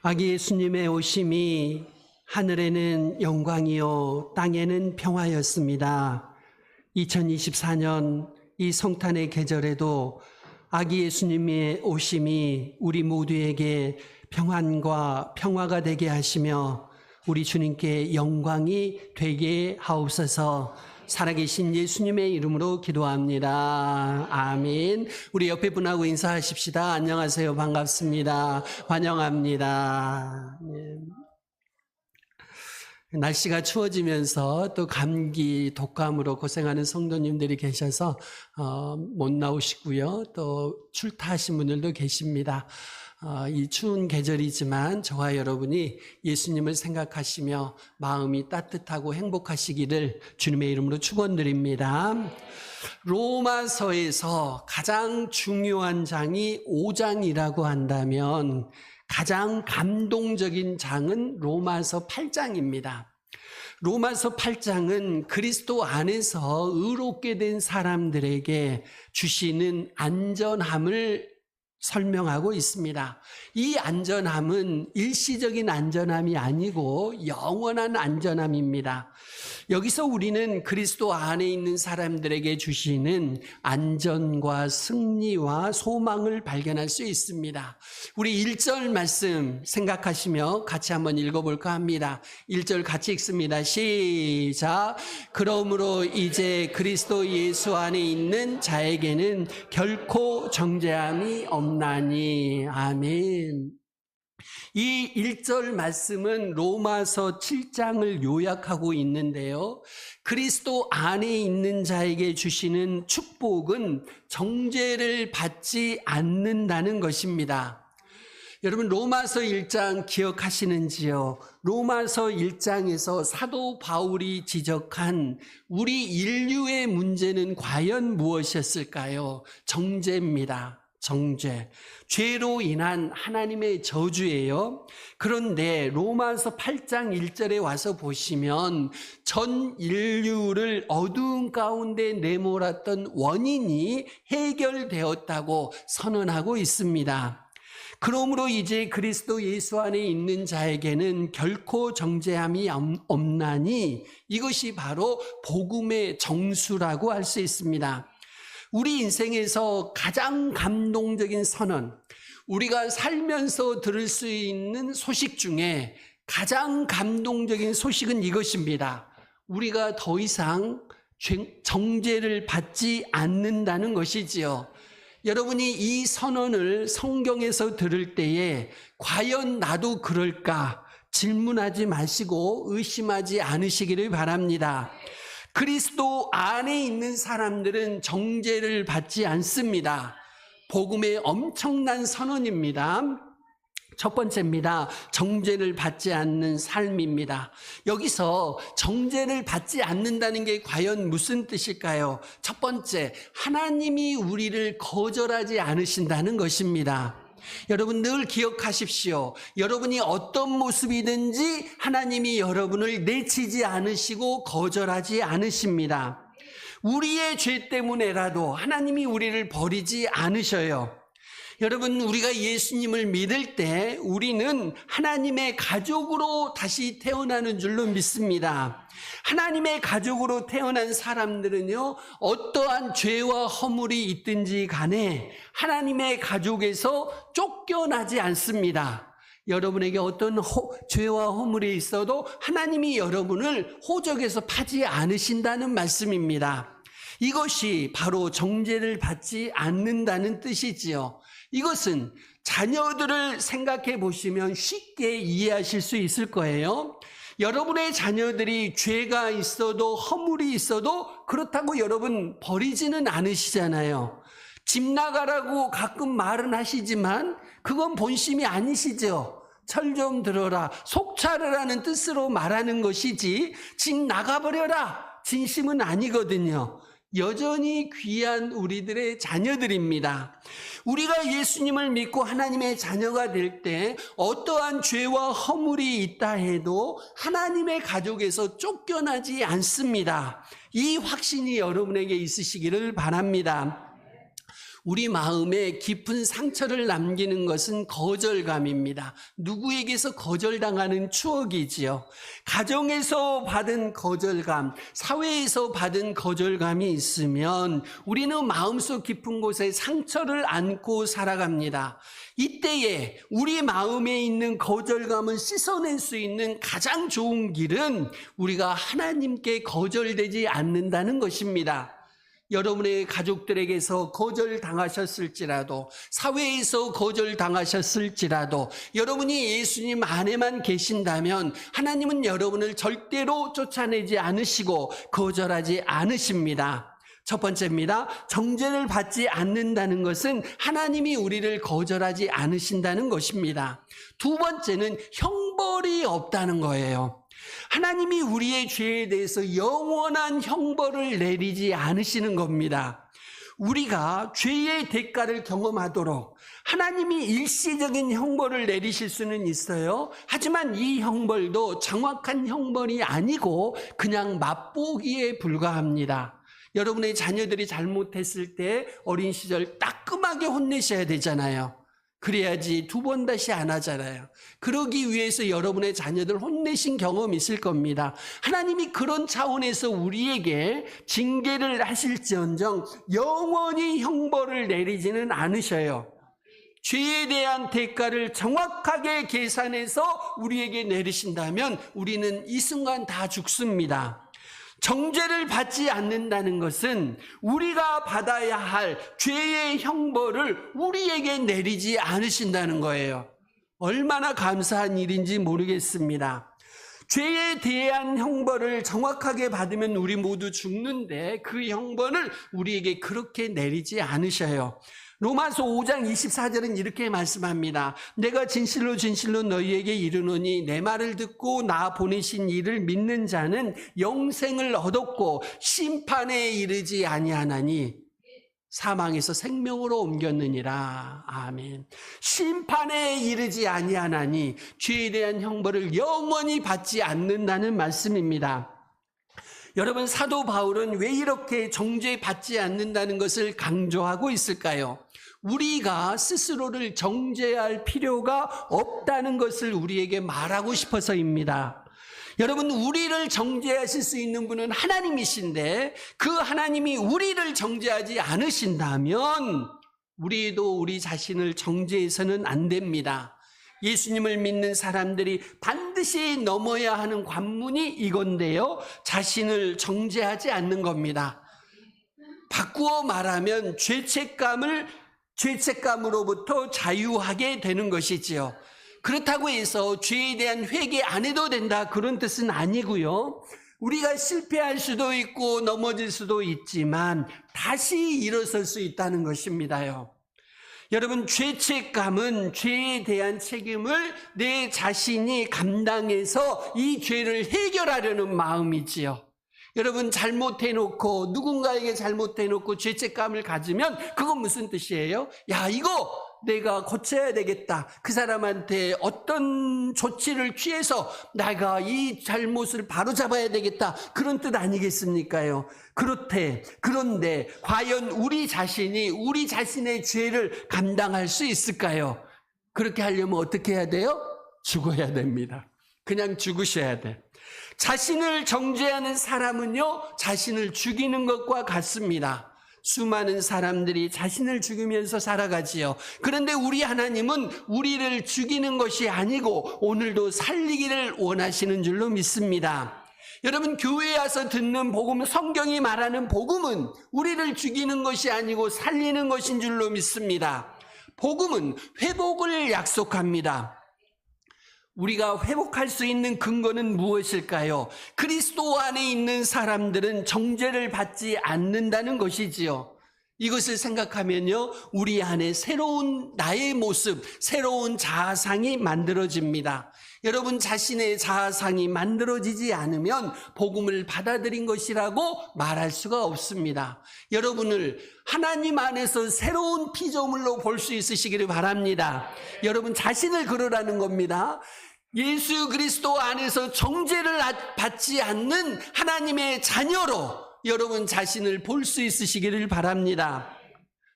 아기 예수님의 오심이 하늘에는 영광이요 땅에는 평화였습니다. 2024년 이 성탄의 계절에도 아기 예수님의 오심이 우리 모두에게 평안과 평화가 되게 하시며 우리 주님께 영광이 되게 하옵소서. 살아계신 예수님의 이름으로 기도합니다. 아멘. 우리 옆에 분하고 인사하십시다. 안녕하세요. 반갑습니다. 환영합니다. 네. 날씨가 추워지면서 또 감기, 독감으로 고생하는 성도님들이 계셔서 못 나오시고요. 또 출타하신 분들도 계십니다. 이 추운 계절이지만 저와 여러분이 예수님을 생각하시며 마음이 따뜻하고 행복하시기를 주님의 이름으로 축원드립니다. 로마서에서 가장 중요한 장이 5장이라고 한다면 가장 감동적인 장은 로마서 8장입니다. 로마서 8장은 그리스도 안에서 의롭게 된 사람들에게 주시는 안전함을 설명하고 있습니다. 이 안전함은 일시적인 안전함이 아니고 영원한 안전함입니다. 여기서 우리는 그리스도 안에 있는 사람들에게 주시는 안전과 승리와 소망을 발견할 수 있습니다. 우리 1절 말씀 생각하시며 같이 한번 읽어볼까 합니다. 1절 같이 읽습니다. 시작. 그러므로 이제 그리스도 예수 안에 있는 자에게는 결코 정죄함이 없나니. 아멘. 이 1절 말씀은 로마서 7장을 요약하고 있는데요. 그리스도 안에 있는 자에게 주시는 축복은 정죄를 받지 않는다는 것입니다. 여러분 로마서 1장 기억하시는지요? 로마서 1장에서 사도 바울이 지적한 우리 인류의 문제는 과연 무엇이었을까요? 정죄입니다. 정죄. 죄로 인한 하나님의 저주예요. 그런데 로마서 8장 1절에 와서 보시면 전 인류를 어두운 가운데 내몰았던 원인이 해결되었다고 선언하고 있습니다. 그러므로 이제 그리스도 예수 안에 있는 자에게는 결코 정죄함이 없나니 이것이 바로 복음의 정수라고 할 수 있습니다. 우리 인생에서 가장 감동적인 선언, 우리가 살면서 들을 수 있는 소식 중에 가장 감동적인 소식은 이것입니다. 우리가 더 이상 정죄를 받지 않는다는 것이지요. 여러분이 이 선언을 성경에서 들을 때에 과연 나도 그럴까 질문하지 마시고 의심하지 않으시기를 바랍니다. 그리스도 안에 있는 사람들은 정죄를 받지 않습니다. 복음의 엄청난 선언입니다. 첫 번째입니다. 정죄를 받지 않는 삶입니다. 여기서 정죄를 받지 않는다는 게 과연 무슨 뜻일까요? 첫 번째, 하나님이 우리를 거절하지 않으신다는 것입니다. 여러분 늘 기억하십시오. 여러분이 어떤 모습이든지 하나님이 여러분을 내치지 않으시고 거절하지 않으십니다. 우리의 죄 때문에라도 하나님이 우리를 버리지 않으셔요. 여러분 우리가 예수님을 믿을 때 우리는 하나님의 가족으로 다시 태어나는 줄로 믿습니다. 하나님의 가족으로 태어난 사람들은요, 어떠한 죄와 허물이 있든지 간에 하나님의 가족에서 쫓겨나지 않습니다. 여러분에게 어떤 죄와 허물이 있어도 하나님이 여러분을 호적에서 파지 않으신다는 말씀입니다. 이것이 바로 정죄를 받지 않는다는 뜻이지요. 이것은 자녀들을 생각해 보시면 쉽게 이해하실 수 있을 거예요. 여러분의 자녀들이 죄가 있어도 허물이 있어도 그렇다고 여러분 버리지는 않으시잖아요. 집 나가라고 가끔 말은 하시지만 그건 본심이 아니시죠. 철 좀 들어라, 속 차르라는 뜻으로 말하는 것이지 집 나가버려라 진심은 아니거든요. 여전히 귀한 우리들의 자녀들입니다. 우리가 예수님을 믿고 하나님의 자녀가 될 때 어떠한 죄와 허물이 있다 해도 하나님의 가족에서 쫓겨나지 않습니다. 이 확신이 여러분에게 있으시기를 바랍니다. 우리 마음에 깊은 상처를 남기는 것은 거절감입니다. 누구에게서 거절당하는 추억이지요. 가정에서 받은 거절감, 사회에서 받은 거절감이 있으면 우리는 마음속 깊은 곳에 상처를 안고 살아갑니다. 이때에 우리 마음에 있는 거절감을 씻어낼 수 있는 가장 좋은 길은 우리가 하나님께 거절되지 않는다는 것입니다. 여러분의 가족들에게서 거절당하셨을지라도, 사회에서 거절당하셨을지라도, 여러분이 예수님 안에만 계신다면 하나님은 여러분을 절대로 쫓아내지 않으시고 거절하지 않으십니다. 첫 번째입니다. 정죄를 받지 않는다는 것은 하나님이 우리를 거절하지 않으신다는 것입니다. 두 번째는 형벌이 없다는 거예요. 하나님이 우리의 죄에 대해서 영원한 형벌을 내리지 않으시는 겁니다. 우리가 죄의 대가를 경험하도록 하나님이 일시적인 형벌을 내리실 수는 있어요. 하지만 이 형벌도 정확한 형벌이 아니고 그냥 맛보기에 불과합니다. 여러분의 자녀들이 잘못했을 때 어린 시절 따끔하게 혼내셔야 되잖아요. 그래야지 두 번 다시 안 하잖아요. 그러기 위해서 여러분의 자녀들 혼내신 경험이 있을 겁니다. 하나님이 그런 차원에서 우리에게 징계를 하실지언정 영원히 형벌을 내리지는 않으셔요. 죄에 대한 대가를 정확하게 계산해서 우리에게 내리신다면 우리는 이 순간 다 죽습니다. 정죄를 받지 않는다는 것은 우리가 받아야 할 죄의 형벌을 우리에게 내리지 않으신다는 거예요. 얼마나 감사한 일인지 모르겠습니다. 죄에 대한 형벌을 정확하게 받으면 우리 모두 죽는데 그 형벌을 우리에게 그렇게 내리지 않으셔요. 로마서 5장 24절은 이렇게 말씀합니다. 내가 진실로 진실로 너희에게 이르노니 내 말을 듣고 나 보내신 이를 믿는 자는 영생을 얻었고 심판에 이르지 아니하나니 사망에서 생명으로 옮겼느니라. 아멘. 심판에 이르지 아니하나니 죄에 대한 형벌을 영원히 받지 않는다는 말씀입니다. 여러분, 사도 바울은 왜 이렇게 정죄받지 않는다는 것을 강조하고 있을까요? 우리가 스스로를 정죄할 필요가 없다는 것을 우리에게 말하고 싶어서입니다. 여러분, 우리를 정죄하실 수 있는 분은 하나님이신데 그 하나님이 우리를 정죄하지 않으신다면 우리도 우리 자신을 정죄해서는 안 됩니다. 예수님을 믿는 사람들이 반드시 넘어야 하는 관문이 이건데요. 자신을 정죄하지 않는 겁니다. 바꾸어 말하면 죄책감으로부터 자유하게 되는 것이지요. 그렇다고 해서 죄에 대한 회개 안 해도 된다, 그런 뜻은 아니고요. 우리가 실패할 수도 있고 넘어질 수도 있지만 다시 일어설 수 있다는 것입니다요. 여러분, 죄책감은 죄에 대한 책임을 내 자신이 감당해서 이 죄를 해결하려는 마음이지요. 여러분, 잘못해놓고 누군가에게 잘못해놓고 죄책감을 가지면 그건 무슨 뜻이에요? 야, 이거 내가 고쳐야 되겠다. 그 사람한테 어떤 조치를 취해서 내가 이 잘못을 바로잡아야 되겠다. 그런 뜻 아니겠습니까요? 그런데 과연 우리 자신이 우리 자신의 죄를 감당할 수 있을까요? 그렇게 하려면 어떻게 해야 돼요? 죽어야 됩니다. 그냥 죽으셔야 돼. 자신을 정죄하는 사람은요, 자신을 죽이는 것과 같습니다. 수많은 사람들이 자신을 죽이면서 살아가지요. 그런데 우리 하나님은 우리를 죽이는 것이 아니고 오늘도 살리기를 원하시는 줄로 믿습니다. 여러분, 교회에 와서 듣는 복음, 성경이 말하는 복음은 우리를 죽이는 것이 아니고 살리는 것인 줄로 믿습니다. 복음은 회복을 약속합니다. 우리가 회복할 수 있는 근거는 무엇일까요? 그리스도 안에 있는 사람들은 정죄를 받지 않는다는 것이지요. 이것을 생각하면요, 우리 안에 새로운 나의 모습, 새로운 자아상이 만들어집니다. 여러분, 자신의 자아상이 만들어지지 않으면 복음을 받아들인 것이라고 말할 수가 없습니다. 여러분을 하나님 안에서 새로운 피조물로 볼 수 있으시기를 바랍니다. 여러분, 자신을 그러라는 겁니다. 예수 그리스도 안에서 정죄를 받지 않는 하나님의 자녀로 여러분 자신을 볼 수 있으시기를 바랍니다.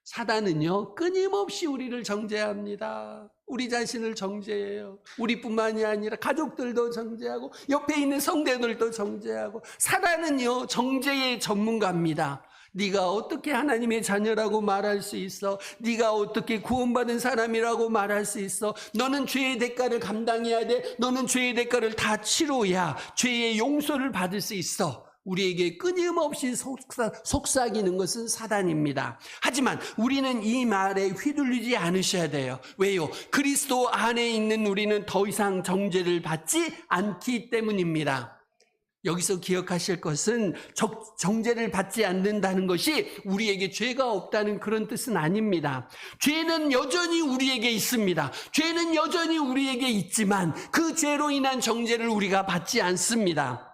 사단은요, 끊임없이 우리를 정죄합니다. 우리 자신을 정죄해요. 우리뿐만이 아니라 가족들도 정죄하고 옆에 있는 성도들도 정죄하고. 사단은요, 정죄의 전문가입니다. 네가 어떻게 하나님의 자녀라고 말할 수 있어? 네가 어떻게 구원받은 사람이라고 말할 수 있어? 너는 죄의 대가를 감당해야 돼. 너는 죄의 대가를 다 치러야 죄의 용서를 받을 수 있어. 우리에게 끊임없이 속삭이는 것은 사단입니다. 하지만 우리는 이 말에 휘둘리지 않으셔야 돼요. 왜요? 그리스도 안에 있는 우리는 더 이상 정죄를 받지 않기 때문입니다. 여기서 기억하실 것은 정죄를 받지 않는다는 것이 우리에게 죄가 없다는 그런 뜻은 아닙니다. 죄는 여전히 우리에게 있습니다. 죄는 여전히 우리에게 있지만 그 죄로 인한 정죄를 우리가 받지 않습니다.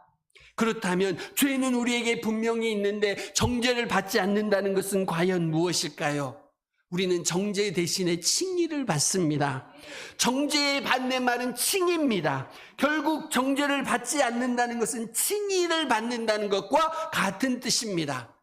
그렇다면 죄는 우리에게 분명히 있는데 정죄를 받지 않는다는 것은 과연 무엇일까요? 우리는 정죄 대신에 칭의를 받습니다. 정죄의 반대말은 칭의입니다. 결국 정죄를 받지 않는다는 것은 칭의를 받는다는 것과 같은 뜻입니다.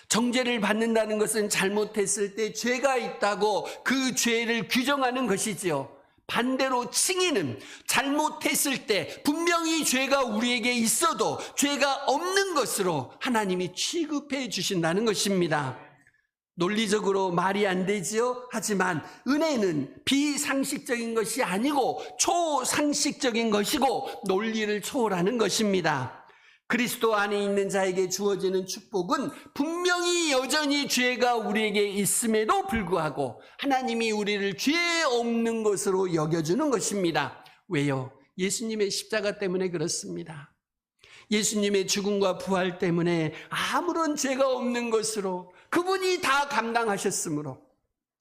정죄를 받는다는 것은 잘못했을 때 죄가 있다고 그 죄를 규정하는 것이지요. 반대로 칭의는 잘못했을 때 분명히 죄가 우리에게 있어도 죄가 없는 것으로 하나님이 취급해 주신다는 것입니다. 논리적으로 말이 안 되지요. 하지만 은혜는 비상식적인 것이 아니고 초상식적인 것이고 논리를 초월하는 것입니다. 그리스도 안에 있는 자에게 주어지는 축복은 분명히 여전히 죄가 우리에게 있음에도 불구하고 하나님이 우리를 죄 없는 것으로 여겨주는 것입니다. 왜요? 예수님의 십자가 때문에 그렇습니다. 예수님의 죽음과 부활 때문에 아무런 죄가 없는 것으로 그분이 다 감당하셨으므로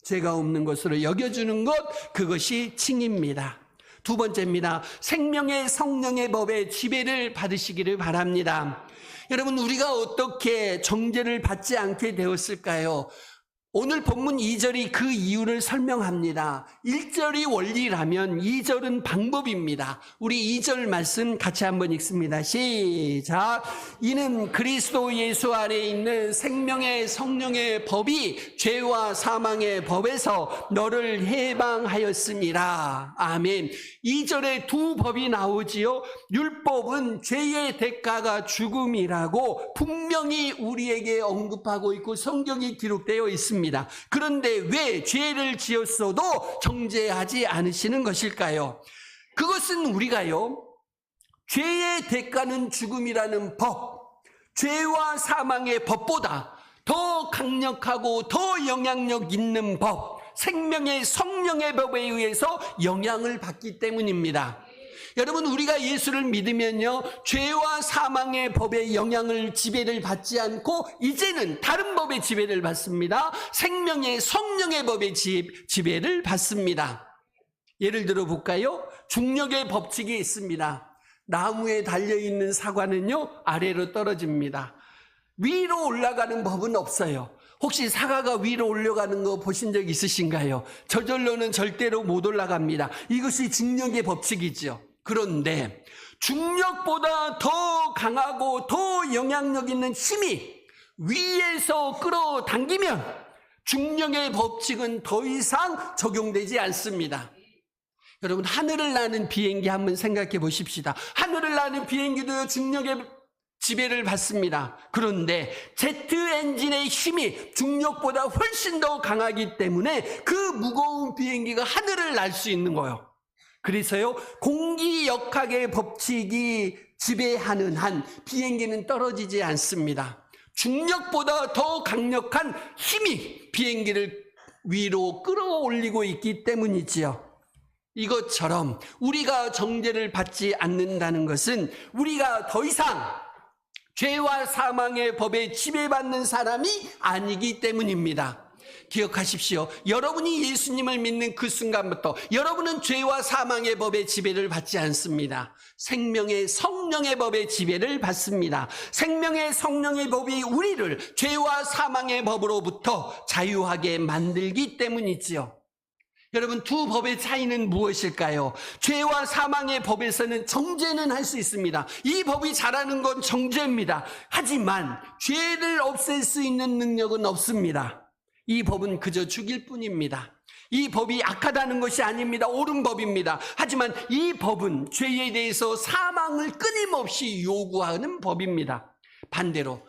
죄가 없는 것으로 여겨주는 것, 그것이 칭의입니다. 두 번째입니다. 생명의 성령의 법의 지배를 받으시기를 바랍니다. 여러분, 우리가 어떻게 정죄를 받지 않게 되었을까요? 오늘 본문 2절이 그 이유를 설명합니다. 1절이 원리라면 2절은 방법입니다. 우리 2절 말씀 같이 한번 읽습니다. 시작. 이는 그리스도 예수 안에 있는 생명의 성령의 법이 죄와 사망의 법에서 너를 해방하였음이라. 아멘. 2절에 두 법이 나오지요. 율법은 죄의 대가가 죽음이라고 분명히 우리에게 언급하고 있고 성경이 기록되어 있습니다. 그런데 왜 죄를 지었어도 정죄하지 않으시는 것일까요? 그것은 우리가요, 죄의 대가는 죽음이라는 법, 죄와 사망의 법보다 더 강력하고 더 영향력 있는 법, 생명의 성령의 법에 의해서 영향을 받기 때문입니다. 여러분, 우리가 예수를 믿으면요, 죄와 사망의 법의 영향을, 지배를 받지 않고 이제는 다른 법의 지배를 받습니다. 생명의 성령의 법의 지배를 받습니다. 예를 들어 볼까요? 중력의 법칙이 있습니다. 나무에 달려있는 사과는요, 아래로 떨어집니다. 위로 올라가는 법은 없어요. 혹시 사과가 위로 올라가는 거 보신 적 있으신가요? 저절로는 절대로 못 올라갑니다. 이것이 중력의 법칙이죠. 그런데 중력보다 더 강하고 더 영향력 있는 힘이 위에서 끌어당기면 중력의 법칙은 더 이상 적용되지 않습니다. 여러분, 하늘을 나는 비행기 한번 생각해 보십시다. 하늘을 나는 비행기도 중력의 지배를 받습니다. 그런데 제트 엔진의 힘이 중력보다 훨씬 더 강하기 때문에 그 무거운 비행기가 하늘을 날 수 있는 거예요. 그래서요, 공기역학의 법칙이 지배하는 한 비행기는 떨어지지 않습니다. 중력보다 더 강력한 힘이 비행기를 위로 끌어올리고 있기 때문이지요. 이것처럼 우리가 정죄를 받지 않는다는 것은 우리가 더 이상 죄와 사망의 법에 지배받는 사람이 아니기 때문입니다. 기억하십시오. 여러분이 예수님을 믿는 그 순간부터 여러분은 죄와 사망의 법의 지배를 받지 않습니다. 생명의 성령의 법의 지배를 받습니다. 생명의 성령의 법이 우리를 죄와 사망의 법으로부터 자유하게 만들기 때문이지요. 여러분, 두 법의 차이는 무엇일까요? 죄와 사망의 법에서는 정죄는 할 수 있습니다. 이 법이 잘하는 건 정죄입니다. 하지만 죄를 없앨 수 있는 능력은 없습니다. 이 법은 그저 죽일 뿐입니다. 이 법이 악하다는 것이 아닙니다. 옳은 법입니다. 하지만 이 법은 죄에 대해서 사망을 끊임없이 요구하는 법입니다. 반대로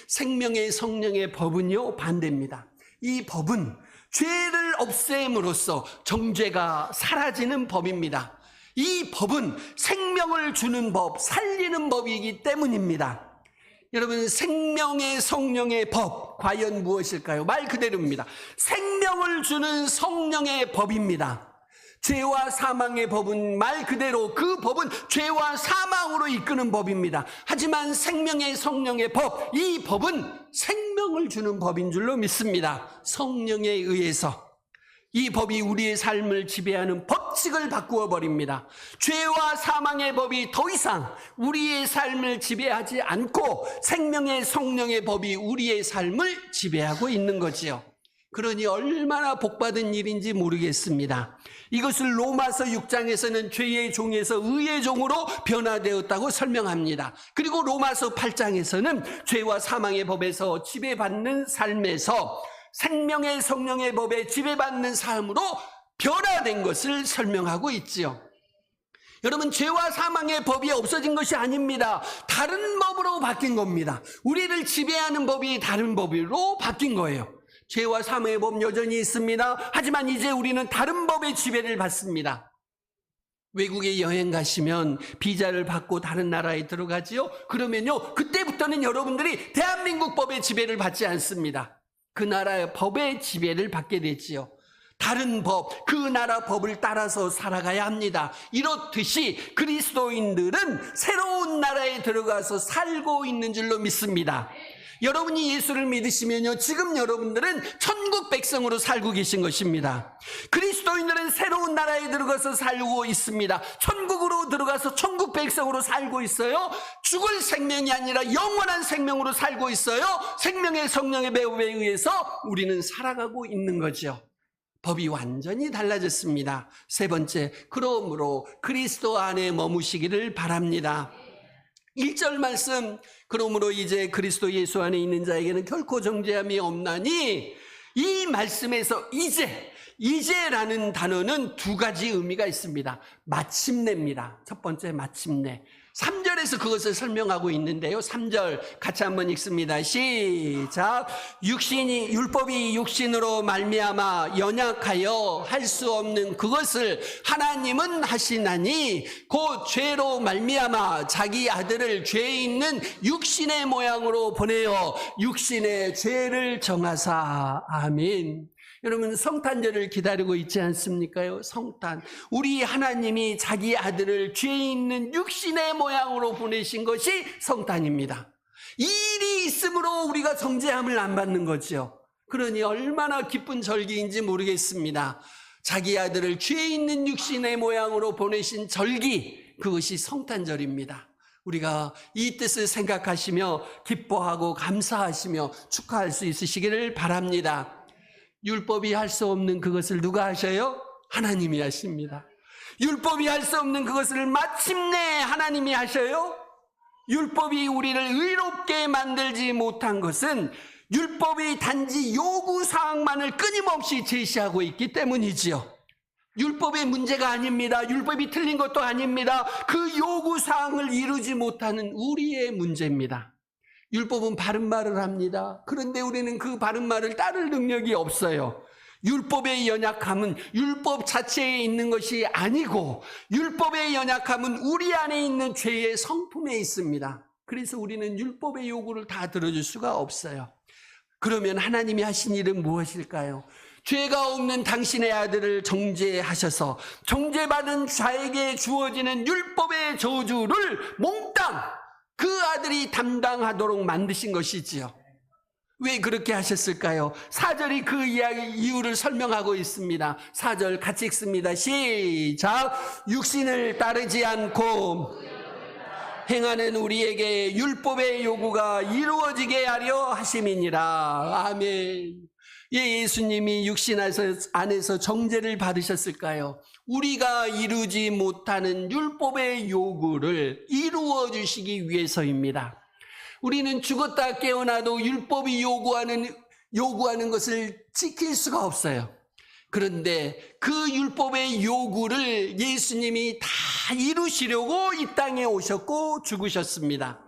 생명의 성령의 법은요, 반대입니다. 이 법은 죄를 없앰으로써 정죄가 사라지는 법입니다. 이 법은 생명을 주는 법, 살리는 법이기 때문입니다. 여러분, 생명의 성령의 법, 과연 무엇일까요? 말 그대로입니다. 생명을 주는 성령의 법입니다. 죄와 사망의 법은 말 그대로 그 법은 죄와 사망으로 이끄는 법입니다. 하지만 생명의 성령의 법, 이 법은 생명을 주는 법인 줄로 믿습니다. 성령에 의해서. 이 법이 우리의 삶을 지배하는 법칙을 바꾸어 버립니다. 죄와 사망의 법이 더 이상 우리의 삶을 지배하지 않고 생명의 성령의 법이 우리의 삶을 지배하고 있는 거지요. 그러니 얼마나 복받은 일인지 모르겠습니다. 이것을 로마서 6장에서는 죄의 종에서 의의 종으로 변화되었다고 설명합니다. 그리고 로마서 8장에서는 죄와 사망의 법에서 지배받는 삶에서 생명의 성령의 법에 지배받는 삶으로 변화된 것을 설명하고 있지요. 여러분, 죄와 사망의 법이 없어진 것이 아닙니다. 다른 법으로 바뀐 겁니다. 우리를 지배하는 법이 다른 법으로 바뀐 거예요. 죄와 사망의 법 여전히 있습니다. 하지만 이제 우리는 다른 법의 지배를 받습니다. 외국에 여행 가시면 비자를 받고 다른 나라에 들어가지요. 그러면요, 그때부터는 여러분들이 대한민국 법의 지배를 받지 않습니다. 그 나라의 법의 지배를 받게 되지요. 다른 법, 그 나라 법을 따라서 살아가야 합니다. 이렇듯이 그리스도인들은 새로운 나라에 들어가서 살고 있는 줄로 믿습니다. 여러분이 예수를 믿으시면요, 지금 여러분들은 천국 백성으로 살고 계신 것입니다. 그리스도인들은 새로운 나라에 들어가서 살고 있습니다. 천국으로 들어가서 천국 백성으로 살고 있어요. 죽을 생명이 아니라 영원한 생명으로 살고 있어요. 생명의 성령의 배움에 의해서 우리는 살아가고 있는 거죠. 법이 완전히 달라졌습니다. 세 번째, 그러므로 그리스도 안에 머무시기를 바랍니다. 1절 말씀, 그러므로 이제 그리스도 예수 안에 있는 자에게는 결코 정죄함이 없나니, 이 말씀에서 이제라는 단어는 두 가지 의미가 있습니다. 마침내입니다. 첫 번째, 마침내. 3절에서 그것을 설명하고 있는데요. 3절 같이 한번 읽습니다. 시작. 율법이 육신으로 말미암아 연약하여 할 수 없는 그것을 하나님은 하시나니 곧 죄로 말미암아 자기 아들을 죄 있는 육신의 모양으로 보내어 육신의 죄를 정하사. 아멘. 여러분, 성탄절을 기다리고 있지 않습니까요? 성탄. 우리 하나님이 자기 아들을 죄 있는 육신의 모양으로 보내신 것이 성탄입니다. 이 일이 있으므로 우리가 정죄함을 안 받는 거죠. 그러니 얼마나 기쁜 절기인지 모르겠습니다. 자기 아들을 죄 있는 육신의 모양으로 보내신 절기, 그것이 성탄절입니다. 우리가 이 뜻을 생각하시며 기뻐하고 감사하시며 축하할 수 있으시기를 바랍니다. 율법이 할 수 없는 그것을 누가 하셔요? 하나님이 하십니다. 율법이 할 수 없는 그것을 마침내 하나님이 하셔요. 율법이 우리를 의롭게 만들지 못한 것은 율법이 단지 요구사항만을 끊임없이 제시하고 있기 때문이지요. 율법의 문제가 아닙니다. 율법이 틀린 것도 아닙니다. 그 요구사항을 이루지 못하는 우리의 문제입니다. 율법은 바른 말을 합니다. 그런데 우리는 그 바른 말을 따를 능력이 없어요. 율법의 연약함은 율법 자체에 있는 것이 아니고 율법의 연약함은 우리 안에 있는 죄의 성품에 있습니다. 그래서 우리는 율법의 요구를 다 들어줄 수가 없어요. 그러면 하나님이 하신 일은 무엇일까요? 죄가 없는 당신의 아들을 정죄하셔서 정죄받은 자에게 주어지는 율법의 저주를 몽땅 그 아들이 담당하도록 만드신 것이지요. 왜 그렇게 하셨을까요? 4절이 그 이유를 설명하고 있습니다. 4절 같이 읽습니다. 시작. 육신을 따르지 않고 행하는 우리에게 율법의 요구가 이루어지게 하려 하심이니라. 아멘. 예수님이 육신 안에서 정죄를 받으셨을까요? 우리가 이루지 못하는 율법의 요구를 이루어 주시기 위해서입니다. 우리는 죽었다 깨어나도 율법이 요구하는 요구하는 것을 지킬 수가 없어요. 그런데 그 율법의 요구를 예수님이 다 이루시려고 이 땅에 오셨고 죽으셨습니다.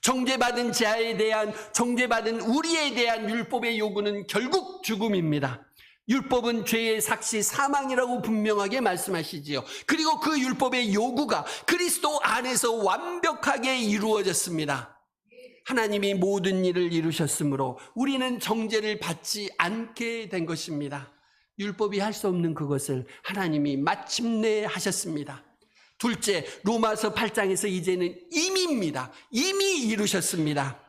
정죄받은 자에 대한, 정죄받은 우리에 대한 율법의 요구는 결국 죽음입니다. 율법은 죄의 삭시 사망이라고 분명하게 말씀하시지요. 그리고 그 율법의 요구가 그리스도 안에서 완벽하게 이루어졌습니다. 하나님이 모든 일을 이루셨으므로 우리는 정죄를 받지 않게 된 것입니다. 율법이 할 수 없는 그것을 하나님이 마침내 하셨습니다. 둘째, 로마서 8장에서 이제는 임의입니다. 이미 이루셨습니다.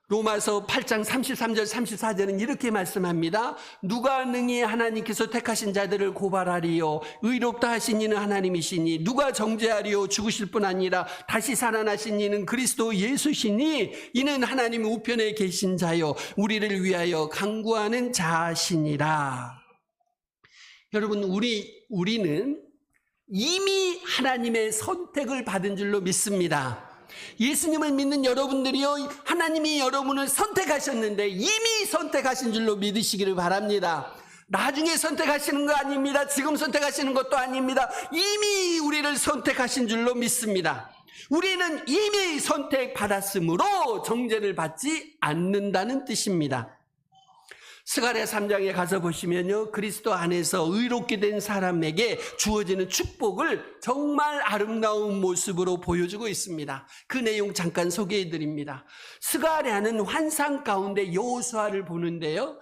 로마서 8장 33절 34절은 이렇게 말씀합니다. 누가 능히 하나님께서 택하신 자들을 고발하리요, 의롭다 하신 이는 하나님이시니 누가 정죄하리요, 죽으실 뿐 아니라 다시 살아나신 이는 그리스도 예수시니 이는 하나님 우편에 계신 자요 우리를 위하여 간구하는 자시니라. 여러분, 우리는 이미 하나님의 선택을 받은 줄로 믿습니다. 예수님을 믿는 여러분들이요, 하나님이 여러분을 선택하셨는데 이미 선택하신 줄로 믿으시기를 바랍니다. 나중에 선택하시는 거 아닙니다. 지금 선택하시는 것도 아닙니다. 이미 우리를 선택하신 줄로 믿습니다. 우리는 이미 선택받았으므로 정죄를 받지 않는다는 뜻입니다. 스가랴 3장에 가서 보시면요, 그리스도 안에서 의롭게 된 사람에게 주어지는 축복을 정말 아름다운 모습으로 보여주고 있습니다. 그 내용 잠깐 소개해 드립니다. 스가랴는 환상 가운데 여호수아를 보는데요,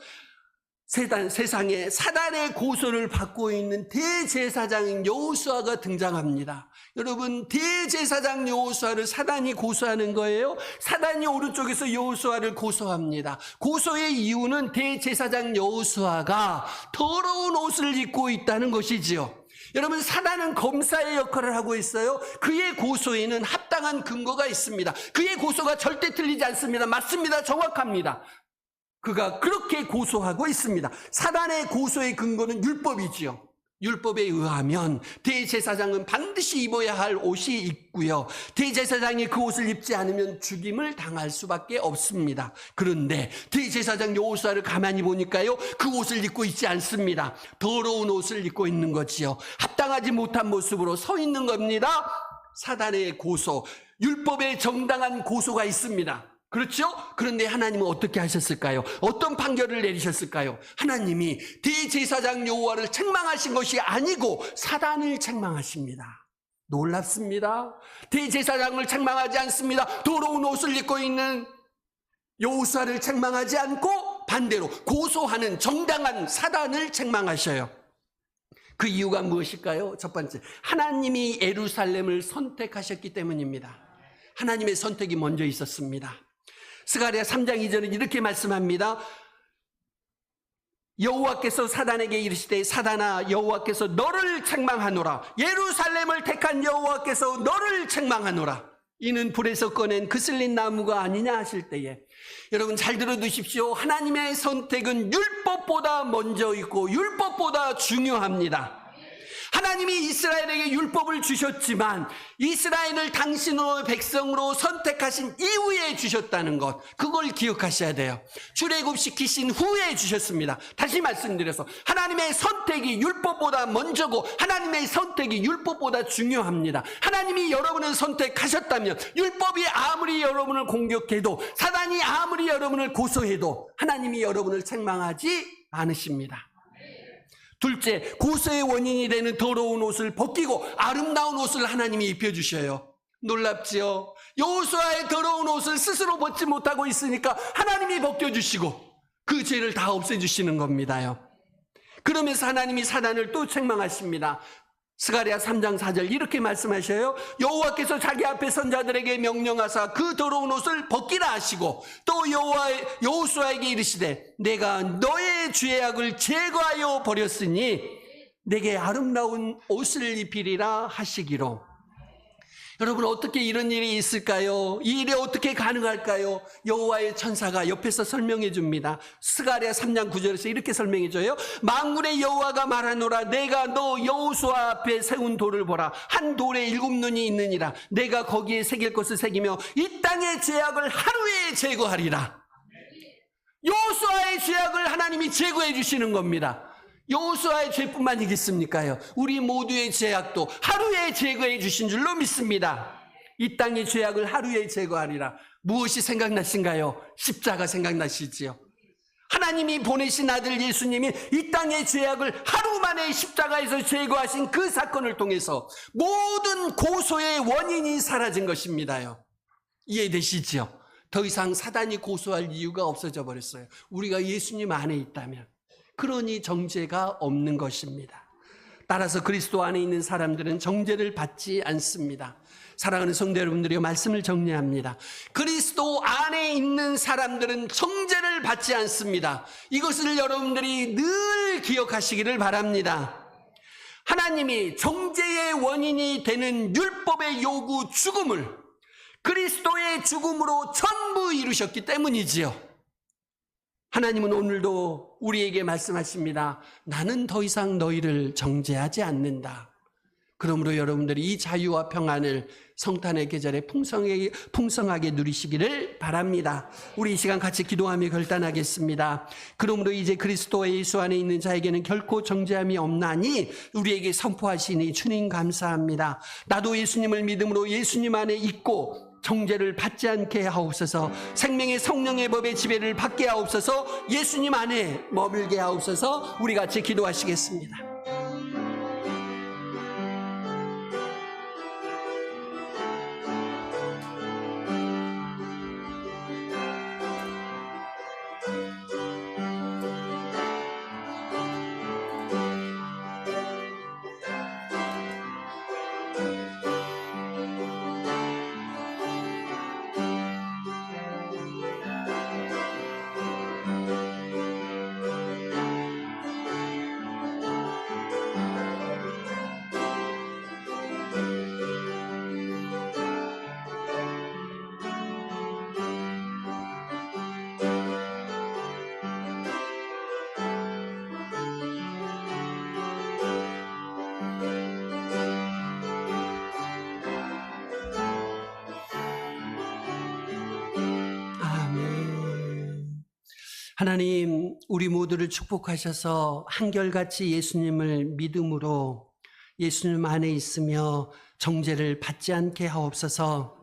세상에 사단의 고소를 받고 있는 대제사장인 여호수아가 등장합니다. 여러분, 대제사장 여호수아를 사단이 고소하는 거예요. 사단이 오른쪽에서 여호수아를 고소합니다. 고소의 이유는 대제사장 여호수아가 더러운 옷을 입고 있다는 것이지요. 여러분, 사단은 검사의 역할을 하고 있어요. 그의 고소에는 합당한 근거가 있습니다. 그의 고소가 절대 틀리지 않습니다. 맞습니다. 정확합니다. 그가 그렇게 고소하고 있습니다. 사단의 고소의 근거는 율법이지요. 율법에 의하면 대제사장은 반드시 입어야 할 옷이 있고요, 대제사장이 그 옷을 입지 않으면 죽임을 당할 수밖에 없습니다. 그런데 대제사장 여호수아를 가만히 보니까요, 그 옷을 입고 있지 않습니다. 더러운 옷을 입고 있는 거지요. 합당하지 못한 모습으로 서 있는 겁니다. 사단의 고소, 율법의 정당한 고소가 있습니다. 그렇죠? 그런데 하나님은 어떻게 하셨을까요? 어떤 판결을 내리셨을까요? 하나님이 대제사장 여호와를 책망하신 것이 아니고 사단을 책망하십니다. 놀랍습니다. 대제사장을 책망하지 않습니다. 더러운 옷을 입고 있는 여호수아를 책망하지 않고 반대로 고소하는 정당한 사단을 책망하셔요. 그 이유가 무엇일까요? 첫 번째, 하나님이 예루살렘을 선택하셨기 때문입니다. 하나님의 선택이 먼저 있었습니다. 스가랴 3장 2절은 이렇게 말씀합니다. 여호와께서 사단에게 이르시되 사단아, 여호와께서 너를 책망하노라. 예루살렘을 택한 여호와께서 너를 책망하노라. 이는 불에서 꺼낸 그슬린 나무가 아니냐 하실 때에, 여러분 잘 들어두십시오. 하나님의 선택은 율법보다 먼저 있고 율법보다 중요합니다. 하나님이 이스라엘에게 율법을 주셨지만 이스라엘을 당신의 백성으로 선택하신 이후에 주셨다는 것, 그걸 기억하셔야 돼요. 출애굽시키신 후에 주셨습니다. 다시 말씀드려서 하나님의 선택이 율법보다 먼저고 하나님의 선택이 율법보다 중요합니다. 하나님이 여러분을 선택하셨다면 율법이 아무리 여러분을 공격해도, 사단이 아무리 여러분을 고소해도 하나님이 여러분을 책망하지 않으십니다. 둘째, 고소의 원인이 되는 더러운 옷을 벗기고 아름다운 옷을 하나님이 입혀주셔요. 놀랍지요? 여호수아의 더러운 옷을 스스로 벗지 못하고 있으니까 하나님이 벗겨주시고 그 죄를 다 없애주시는 겁니다요. 그러면서 하나님이 사단을 또 책망하십니다. 스가랴 3장 4절 이렇게 말씀하셔요. 여호와께서 자기 앞에 선자들에게 명령하사 그 더러운 옷을 벗기라 하시고, 또 여호수아에게 이르시되 내가 너의 죄악을 제거하여 버렸으니 내게 아름다운 옷을 입히리라 하시기로. 여러분, 어떻게 이런 일이 있을까요? 이 일이 어떻게 가능할까요? 여호와의 천사가 옆에서 설명해 줍니다. 스가랴 3장 9절에서 이렇게 설명해 줘요. 만군의 여호와가 말하노라. 내가 너 여호수아 앞에 세운 돌을 보라. 한 돌에 7눈이 있느니라. 내가 거기에 새길 것을 새기며 이 땅의 죄악을 하루에 제거하리라. 여호수아의 죄악을 하나님이 제거해 주시는 겁니다. 여호수아의 죄뿐만이겠습니까요? 우리 모두의 죄악도 하루에 제거해 주신 줄로 믿습니다. 이 땅의 죄악을 하루에 제거하리라. 무엇이 생각나신가요? 십자가 생각나시지요? 하나님이 보내신 아들 예수님이 이 땅의 죄악을 하루 만에 십자가에서 제거하신 그 사건을 통해서 모든 고소의 원인이 사라진 것입니다요. 이해되시죠? 더 이상 사단이 고소할 이유가 없어져 버렸어요. 우리가 예수님 안에 있다면. 그러니 정죄가 없는 것입니다. 따라서 그리스도 안에 있는 사람들은 정죄를 받지 않습니다. 사랑하는 성도 여러분들이여, 말씀을 정리합니다. 그리스도 안에 있는 사람들은 정죄를 받지 않습니다. 이것을 여러분들이 늘 기억하시기를 바랍니다. 하나님이 정죄의 원인이 되는 율법의 요구 죽음을 그리스도의 죽음으로 전부 이루셨기 때문이지요. 하나님은 오늘도 우리에게 말씀하십니다. 나는 더 이상 너희를 정죄하지 않는다. 그러므로 여러분들이 이 자유와 평안을 성탄의 계절에 풍성하게 누리시기를 바랍니다. 우리 이 시간 같이 기도하며 결단하겠습니다. 그러므로 이제 그리스도 예수 안에 있는 자에게는 결코 정죄함이 없나니 우리에게 선포하시니 주님 감사합니다. 나도 예수님을 믿음으로 예수님 안에 있고 정죄를 받지 않게 하옵소서. 생명의 성령의 법의 지배를 받게 하옵소서. 예수님 안에 머물게 하옵소서. 우리 같이 기도하시겠습니다. 하나님, 우리 모두를 축복하셔서 한결같이 예수님을 믿음으로 예수님 안에 있으며 정죄를 받지 않게 하옵소서.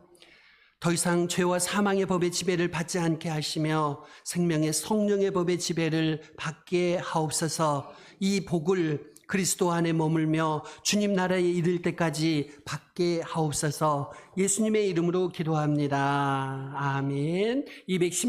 더 이상 죄와 사망의 법의 지배를 받지 않게 하시며 생명의 성령의 법의 지배를 받게 하옵소서. 이 복을 그리스도 안에 머물며 주님 나라에 이를 때까지 받게 하옵소서. 예수님의 이름으로 기도합니다. 아멘. 210